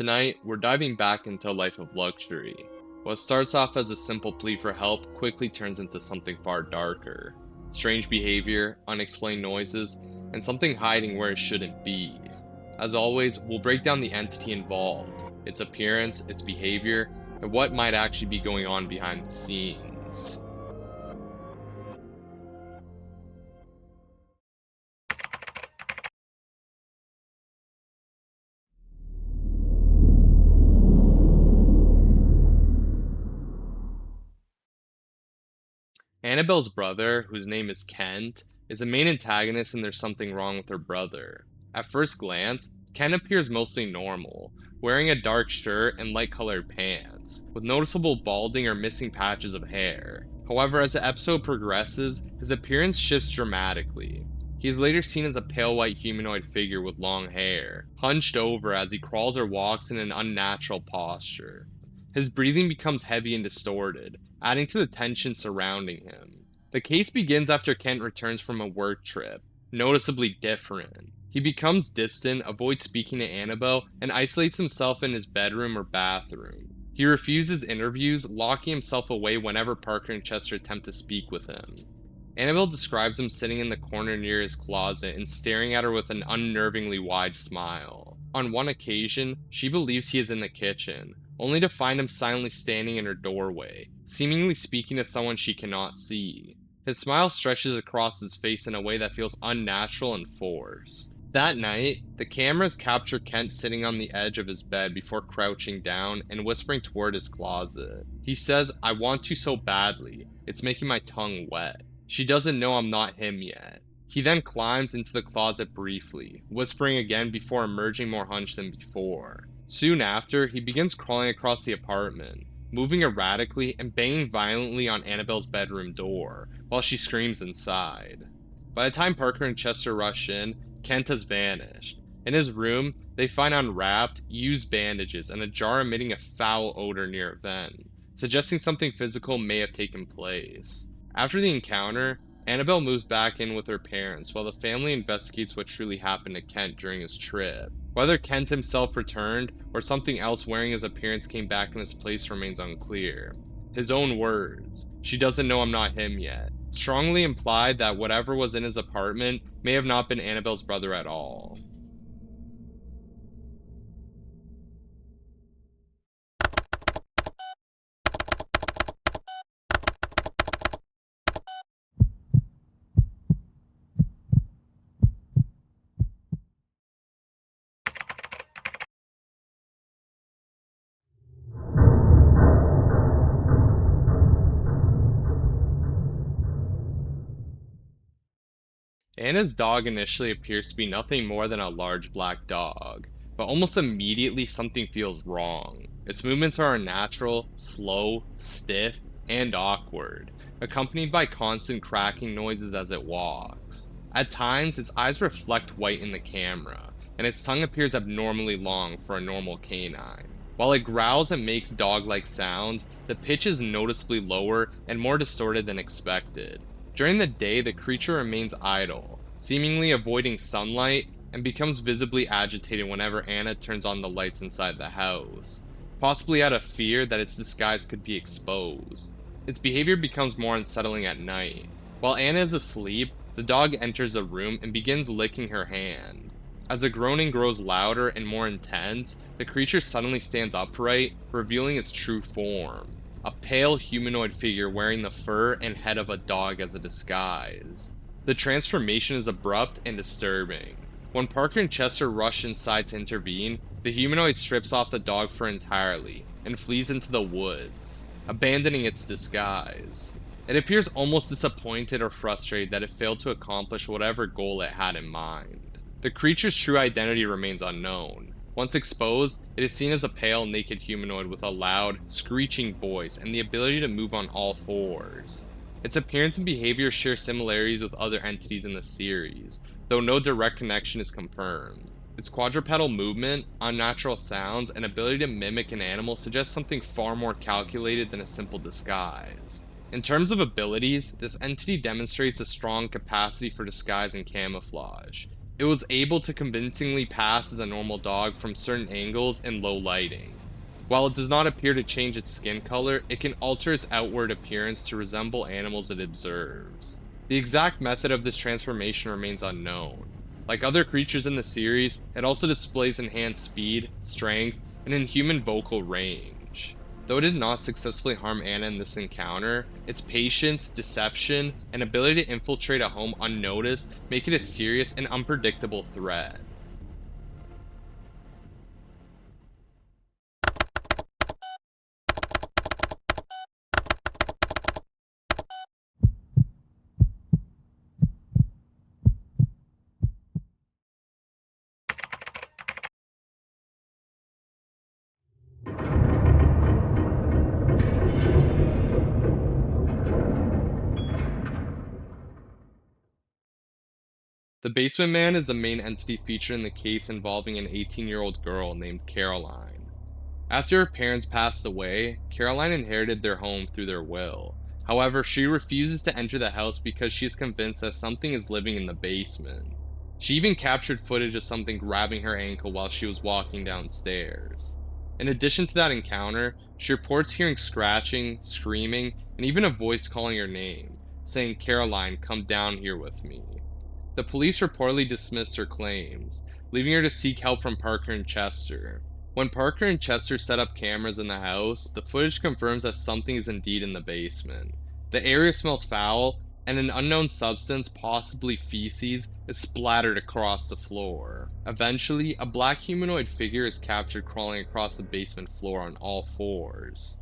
Tonight, we're diving back into a life of luxury. What starts off as a simple plea for help quickly turns into something far darker. Strange behavior, unexplained noises, and something hiding where it shouldn't be. As always, we'll break down the entity involved, its appearance, its behavior, and what might actually be going on behind the scenes. Annabelle's brother, whose name is Kent, is the main antagonist and there's something wrong with her brother. At first glance, Kent appears mostly normal, wearing a dark shirt and light-colored pants, with noticeable balding or missing patches of hair. However, as the episode progresses, his appearance shifts dramatically. He is later seen as a pale white humanoid figure with long hair, hunched over as he crawls or walks in an unnatural posture. His breathing becomes heavy and distorted, adding to the tension surrounding him. The case begins after Kent returns from a work trip, noticeably different. He becomes distant, avoids speaking to Annabelle, and isolates himself in his bedroom or bathroom. He refuses interviews, locking himself away whenever Parker and Chester attempt to speak with him. Annabelle describes him sitting in the corner near his closet and staring at her with an unnervingly wide smile. On one occasion, she believes he is in the kitchen, only to find him silently standing in her doorway, seemingly speaking to someone she cannot see. His smile stretches across his face in a way that feels unnatural and forced. That night, the cameras capture Kent sitting on the edge of his bed before crouching down and whispering toward his closet. He says, "I want to so badly, it's making my tongue wet. She doesn't know I'm not him yet." He then climbs into the closet briefly, whispering again before emerging more hunched than before. Soon after, he begins crawling across the apartment, moving erratically and banging violently on Annabelle's bedroom door, while she screams inside. By the time Parker and Chester rush in, Kent has vanished. In his room, they find unwrapped, used bandages and a jar emitting a foul odor near a vent, suggesting something physical may have taken place. After the encounter, Annabelle moves back in with her parents while the family investigates what truly happened to Kent during his trip. Whether Kent himself returned or something else wearing his appearance came back in his place remains unclear. His own words, "She doesn't know I'm not him yet," strongly implied that whatever was in his apartment may have not been Annabelle's brother at all. Anna's dog initially appears to be nothing more than a large black dog, but almost immediately something feels wrong. Its movements are unnatural, slow, stiff, and awkward, accompanied by constant cracking noises as it walks. At times, its eyes reflect white in the camera, and its tongue appears abnormally long for a normal canine. While it growls and makes dog-like sounds, the pitch is noticeably lower and more distorted than expected. During the day, the creature remains idle, seemingly avoiding sunlight, and becomes visibly agitated whenever Anna turns on the lights inside the house, possibly out of fear that its disguise could be exposed. Its behavior becomes more unsettling at night. While Anna is asleep, the dog enters the room and begins licking her hand. As the groaning grows louder and more intense, the creature suddenly stands upright, revealing its true form. A pale humanoid figure wearing the fur and head of a dog as a disguise. The transformation is abrupt and disturbing. When Parker and Chester rush inside to intervene, the humanoid strips off the dog fur entirely and flees into the woods, abandoning its disguise. It appears almost disappointed or frustrated that it failed to accomplish whatever goal it had in mind. The creature's true identity remains unknown. Once exposed, it is seen as a pale, naked humanoid with a loud, screeching voice and the ability to move on all fours. Its appearance and behavior share similarities with other entities in the series, though no direct connection is confirmed. Its quadrupedal movement, unnatural sounds, and ability to mimic an animal suggest something far more calculated than a simple disguise. In terms of abilities, this entity demonstrates a strong capacity for disguise and camouflage. It was able to convincingly pass as a normal dog from certain angles and low lighting. While it does not appear to change its skin color, it can alter its outward appearance to resemble animals it observes. The exact method of this transformation remains unknown. Like other creatures in the series, it also displays enhanced speed, strength, and inhuman vocal range. Though it did not successfully harm Anna in this encounter, its patience, deception, and ability to infiltrate a home unnoticed make it a serious and unpredictable threat. The Basement Man is the main entity featured in the case involving an 18-year-old girl named Caroline. After her parents passed away, Caroline inherited their home through their will. However, she refuses to enter the house because she is convinced that something is living in the basement. She even captured footage of something grabbing her ankle while she was walking downstairs. In addition to that encounter, she reports hearing scratching, screaming, and even a voice calling her name, saying, "Caroline, come down here with me." The police reportedly dismissed her claims, leaving her to seek help from Parker and Chester. When Parker and Chester set up cameras in the house, the footage confirms that something is indeed in the basement. The area smells foul, and an unknown substance, possibly feces, is splattered across the floor. Eventually, a black humanoid figure is captured crawling across the basement floor on all fours.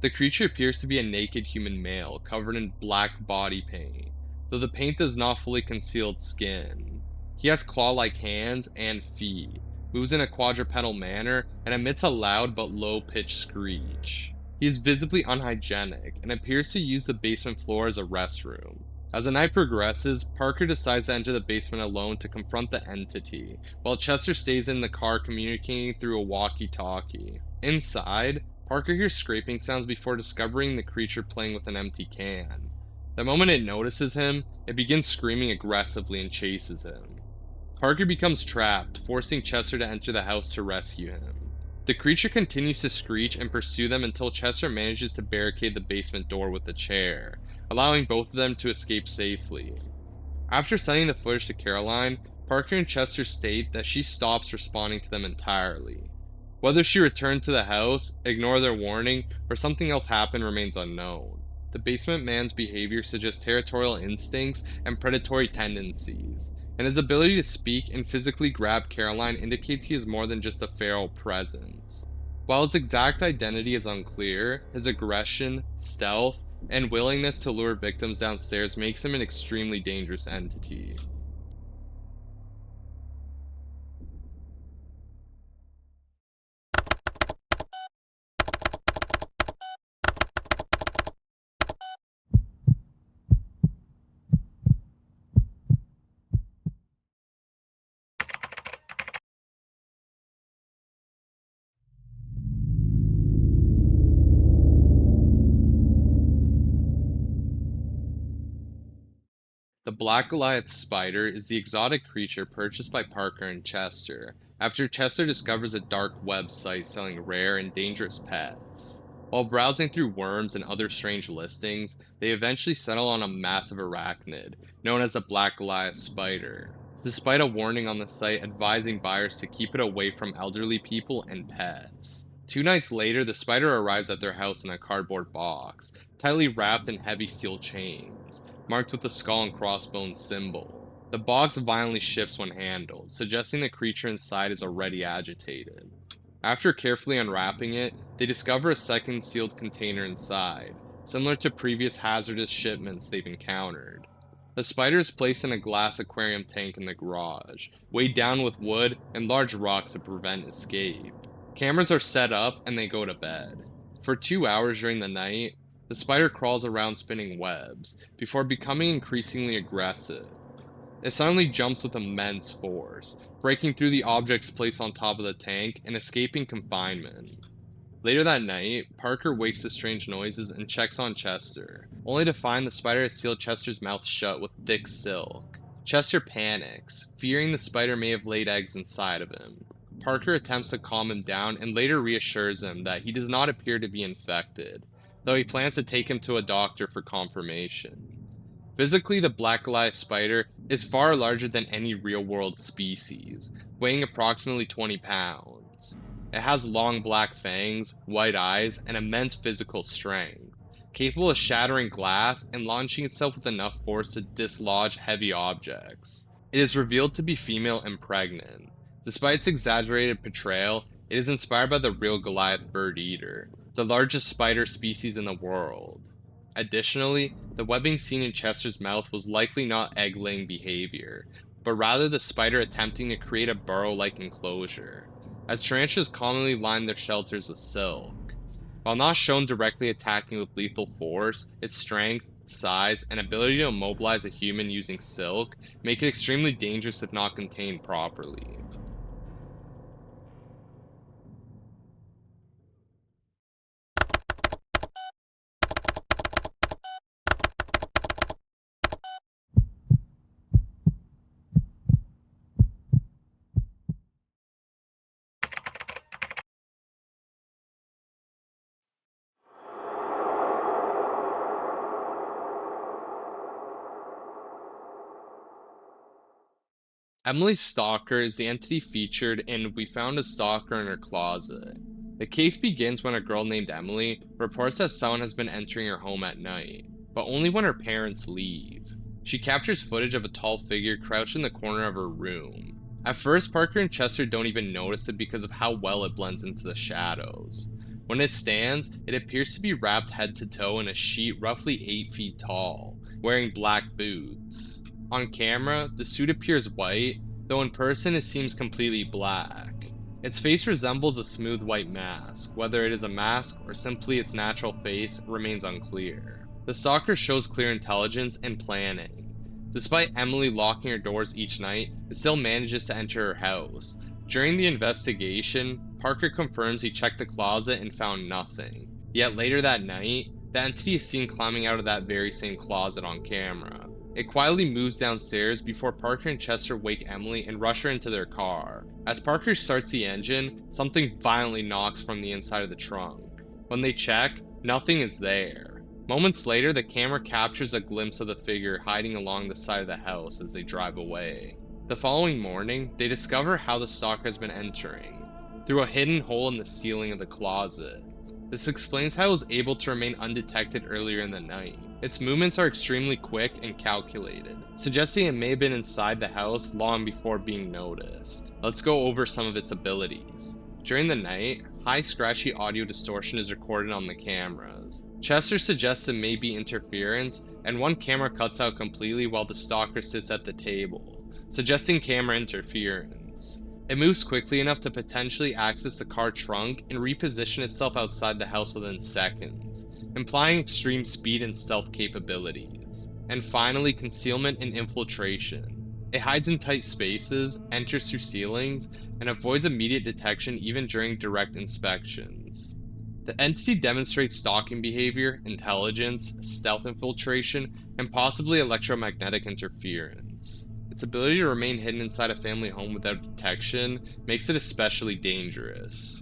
The creature appears to be a naked human male covered in black body paint, though the paint does not fully conceal its skin. He has claw-like hands and feet, moves in a quadrupedal manner, and emits a loud but low-pitched screech. He is visibly unhygienic and appears to use the basement floor as a restroom. As the night progresses, Parker decides to enter the basement alone to confront the entity, while Chester stays in the car communicating through a walkie-talkie. Inside, Parker hears scraping sounds before discovering the creature playing with an empty can. The moment it notices him, it begins screaming aggressively and chases him. Parker becomes trapped, forcing Chester to enter the house to rescue him. The creature continues to screech and pursue them until Chester manages to barricade the basement door with a chair, allowing both of them to escape safely. After sending the footage to Caroline, Parker and Chester state that she stops responding to them entirely. Whether she returned to the house, ignored their warning, or something else happened remains unknown. The basement man's behavior suggests territorial instincts and predatory tendencies, and his ability to speak and physically grab Caroline indicates he is more than just a feral presence. While his exact identity is unclear, his aggression, stealth, and willingness to lure victims downstairs makes him an extremely dangerous entity. The Black Goliath spider is the exotic creature purchased by Parker and Chester, after Chester discovers a dark website selling rare and dangerous pets. While browsing through worms and other strange listings, they eventually settle on a massive arachnid, known as the Black Goliath spider, despite a warning on the site advising buyers to keep it away from elderly people and pets. 2 nights later, the spider arrives at their house in a cardboard box, tightly wrapped in heavy steel chains, marked with the skull and crossbones symbol. The box violently shifts when handled, suggesting the creature inside is already agitated. After carefully unwrapping it, they discover a second sealed container inside, similar to previous hazardous shipments they've encountered. The spider is placed in a glass aquarium tank in the garage, weighed down with wood and large rocks to prevent escape. Cameras are set up and they go to bed. For 2 hours during the night, the spider crawls around spinning webs, before becoming increasingly aggressive. It suddenly jumps with immense force, breaking through the objects placed on top of the tank and escaping confinement. Later that night, Parker wakes to strange noises and checks on Chester, only to find the spider has sealed Chester's mouth shut with thick silk. Chester panics, fearing the spider may have laid eggs inside of him. Parker attempts to calm him down and later reassures him that he does not appear to be infected, though he plans to take him to a doctor for confirmation. Physically, the black Goliath spider is far larger than any real-world species, weighing approximately 20 pounds. It has long black fangs, white eyes, and immense physical strength, capable of shattering glass and launching itself with enough force to dislodge heavy objects. It is revealed to be female and pregnant. Despite its exaggerated portrayal, it is inspired by the real Goliath bird eater, the largest spider species in the world. Additionally, the webbing seen in Chester's mouth was likely not egg-laying behavior, but rather the spider attempting to create a burrow-like enclosure, as tarantulas commonly line their shelters with silk. While not shown directly attacking with lethal force, its strength, size, and ability to immobilize a human using silk make it extremely dangerous if not contained properly. Emily's stalker is the entity featured in We Found a Stalker in Her Closet. The case begins when a girl named Emily reports that someone has been entering her home at night, but only when her parents leave. She captures footage of a tall figure crouched in the corner of her room. At first, Parker and Chester don't even notice it because of how well it blends into the shadows. When it stands, it appears to be wrapped head to toe in a sheet roughly 8 feet tall, wearing black boots. On camera, the suit appears white, though in person it seems completely black. Its face resembles a smooth white mask. Whether it is a mask or simply its natural face remains unclear. The stalker shows clear intelligence and planning. Despite Emily locking her doors each night, it still manages to enter her house. During the investigation, Parker confirms he checked the closet and found nothing. Yet later that night, the entity is seen climbing out of that very same closet on camera. It quietly moves downstairs before Parker and Chester wake Emily and rush her into their car. As Parker starts the engine, something violently knocks from the inside of the trunk. When they check, nothing is there. Moments later, the camera captures a glimpse of the figure hiding along the side of the house as they drive away. The following morning, they discover how the stalker has been entering, through a hidden hole in the ceiling of the closet. This explains how it was able to remain undetected earlier in the night. Its movements are extremely quick and calculated, suggesting it may have been inside the house long before being noticed. Let's go over some of its abilities. During the night, high scratchy audio distortion is recorded on the cameras. Chester suggests it may be interference, and one camera cuts out completely while the stalker sits at the table, suggesting camera interference. It moves quickly enough to potentially access the car trunk and reposition itself outside the house within seconds, implying extreme speed and stealth capabilities. And finally, concealment and infiltration. It hides in tight spaces, enters through ceilings, and avoids immediate detection even during direct inspections. The entity demonstrates stalking behavior, intelligence, stealth infiltration, and possibly electromagnetic interference. Its ability to remain hidden inside a family home without detection makes it especially dangerous.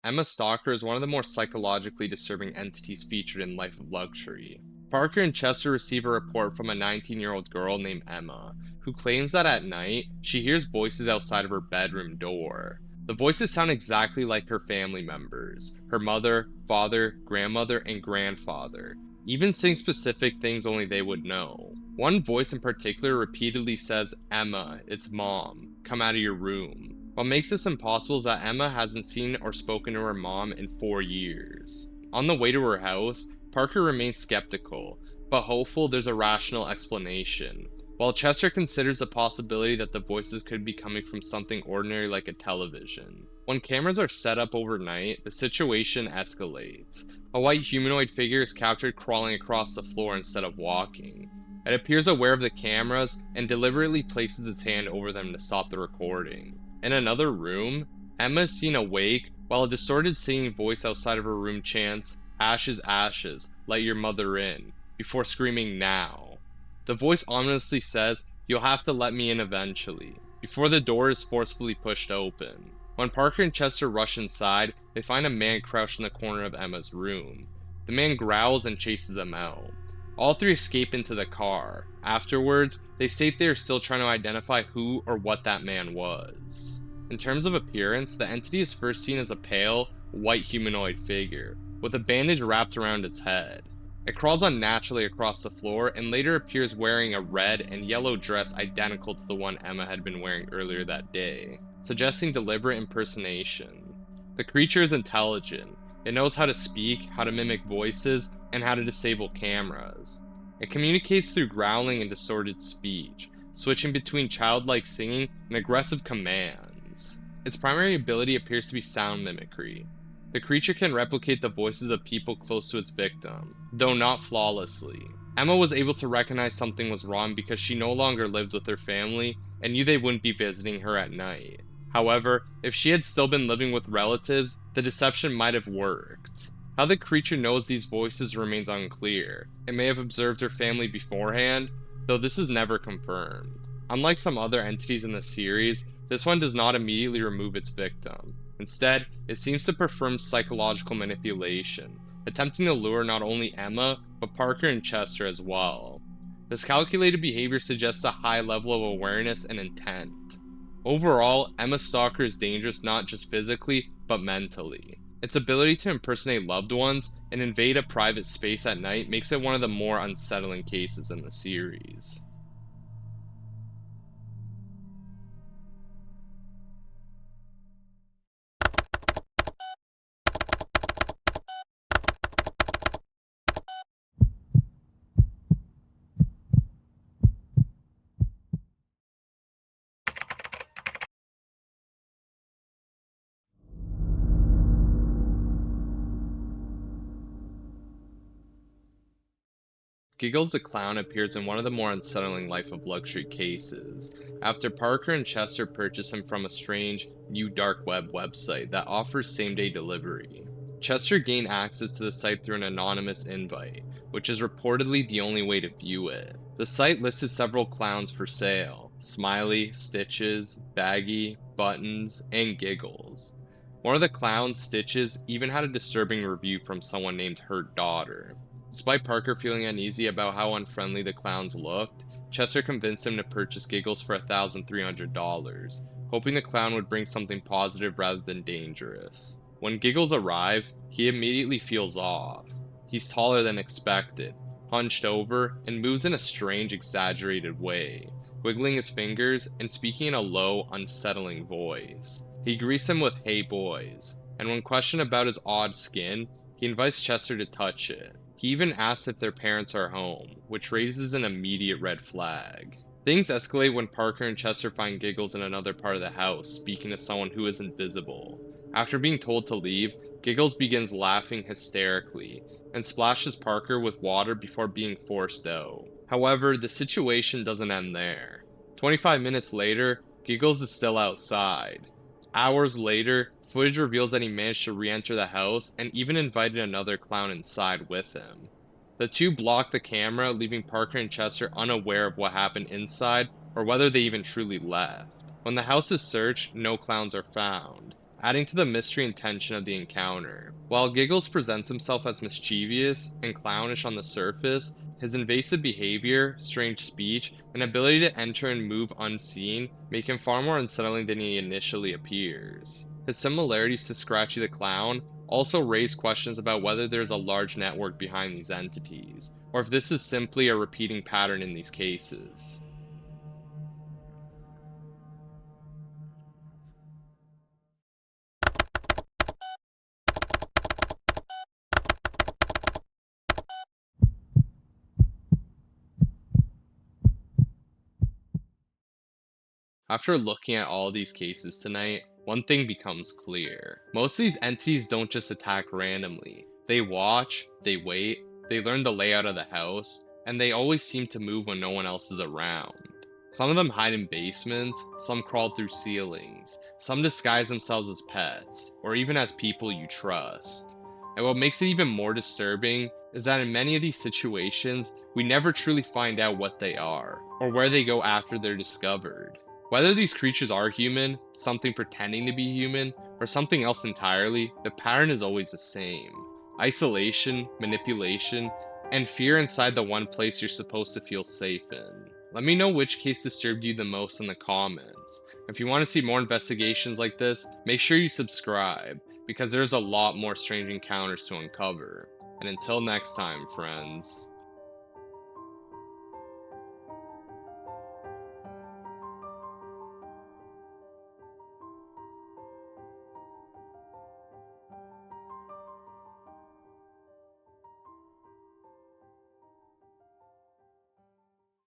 Emma Stalker is one of the more psychologically disturbing entities featured in Life of Luxury. Parker and Chester receive a report from a 19-year-old girl named Emma, who claims that at night, she hears voices outside of her bedroom door. The voices sound exactly like her family members, her mother, father, grandmother, and grandfather, even saying specific things only they would know. One voice in particular repeatedly says, "Emma, it's mom, come out of your room." What makes this impossible is that Emma hasn't seen or spoken to her mom in 4 years. On the way to her house, Parker remains skeptical, but hopeful there's a rational explanation. while Chester considers the possibility that the voices could be coming from something ordinary like a television. When cameras are set up overnight, the situation escalates. A white humanoid figure is captured crawling across the floor instead of walking. It appears aware of the cameras and deliberately places its hand over them to stop the recording. In another room, Emma is seen awake while a distorted singing voice outside of her room chants, "Ashes, ashes, let your mother in," before screaming "now." The voice ominously says, "You'll have to let me in eventually," before the door is forcefully pushed open. When Parker and Chester rush inside, they find a man crouched in the corner of Emma's room. The man growls and chases them out. All three escape into the car. Afterwards, they state they are still trying to identify who or what that man was. In terms of appearance, the entity is first seen as a pale, white humanoid figure, with a bandage wrapped around its head. It crawls unnaturally across the floor and later appears wearing a red and yellow dress identical to the one Emma had been wearing earlier that day, suggesting deliberate impersonation. The creature is intelligent. It knows how to speak, how to mimic voices, and how to disable cameras. It communicates through growling and distorted speech, switching between childlike singing and aggressive commands. Its primary ability appears to be sound mimicry. The creature can replicate the voices of people close to its victim, though not flawlessly. Emma was able to recognize something was wrong because she no longer lived with her family and knew they wouldn't be visiting her at night. However, if she had still been living with relatives, the deception might have worked. How the creature knows these voices remains unclear. It may have observed her family beforehand, though this is never confirmed. Unlike some other entities in the series, this one does not immediately remove its victim. Instead, it seems to perform psychological manipulation, attempting to lure not only Emma, but Parker and Chester as well. This calculated behavior suggests a high level of awareness and intent. Overall, Emma Stalker is dangerous not just physically, but mentally. Its ability to impersonate loved ones and invade a private space at night makes it one of the more unsettling cases in the series. Giggles the Clown appears in one of the more unsettling Life of Luxury cases, after Parker and Chester purchase him from a strange, new dark web website that offers same-day delivery. Chester gained access to the site through an anonymous invite, which is reportedly the only way to view it. The site listed several clowns for sale: Smiley, Stitches, Baggy, Buttons, and Giggles. One of the clowns, Stitches, even had a disturbing review from someone named Her Daughter. Despite Parker feeling uneasy about how unfriendly the clowns looked, Chester convinced him to purchase Giggles for $1,300, hoping the clown would bring something positive rather than dangerous. When Giggles arrives, he immediately feels off. He's taller than expected, hunched over, and moves in a strange, exaggerated way, wiggling his fingers and speaking in a low, unsettling voice. He greets him with "Hey boys," and when questioned about his odd skin, he invites Chester to touch it. He even asks if their parents are home, which raises an immediate red flag. Things escalate when Parker and Chester find Giggles in another part of the house, speaking to someone who isn't visible. After being told to leave, Giggles begins laughing hysterically, and splashes Parker with water before being forced out. However, the situation doesn't end there. 25 minutes later, Giggles is still outside. Hours later, footage reveals that he managed to re-enter the house and even invited another clown inside with him. The two block the camera, leaving Parker and Chester unaware of what happened inside or whether they even truly left. When the house is searched, no clowns are found, adding to the mystery and tension of the encounter. While Giggles presents himself as mischievous and clownish on the surface, his invasive behavior, strange speech, and ability to enter and move unseen make him far more unsettling than he initially appears. His similarities to Scratchy the Clown also raise questions about whether there's a large network behind these entities, or if this is simply a repeating pattern in these cases. After looking at all these cases tonight, one thing becomes clear. Most of these entities don't just attack randomly. They watch, they wait, they learn the layout of the house, and they always seem to move when no one else is around. Some of them hide in basements, some crawl through ceilings, some disguise themselves as pets, or even as people you trust. And what makes it even more disturbing is that in many of these situations, we never truly find out what they are, or where they go after they're discovered. Whether these creatures are human, something pretending to be human, or something else entirely, the pattern is always the same. Isolation, manipulation, and fear inside the one place you're supposed to feel safe in. Let me know which case disturbed you the most in the comments. If you want to see more investigations like this, make sure you subscribe, because there's a lot more strange encounters to uncover. And until next time, friends.